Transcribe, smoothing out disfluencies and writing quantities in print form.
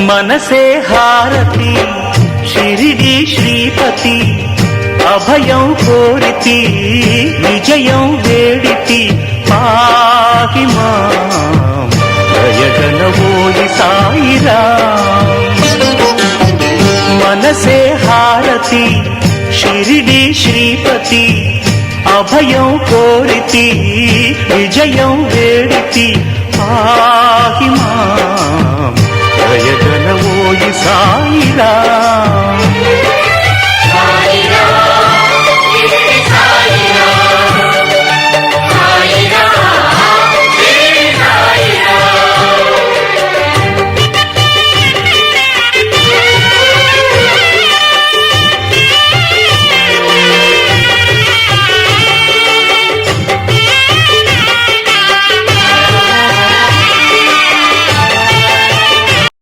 మనసే హారతి షిరిడి శ్రీపతి అభయం కోరితి విజయం వేడితి పాహి మాం దయగలవోయి సాయిరాం. మనసే హారతి షిరిడి శ్రీపతి అభయం కోరితి విజయం వేడితి పాహి మాం దయగలవోయి సాయిరాం.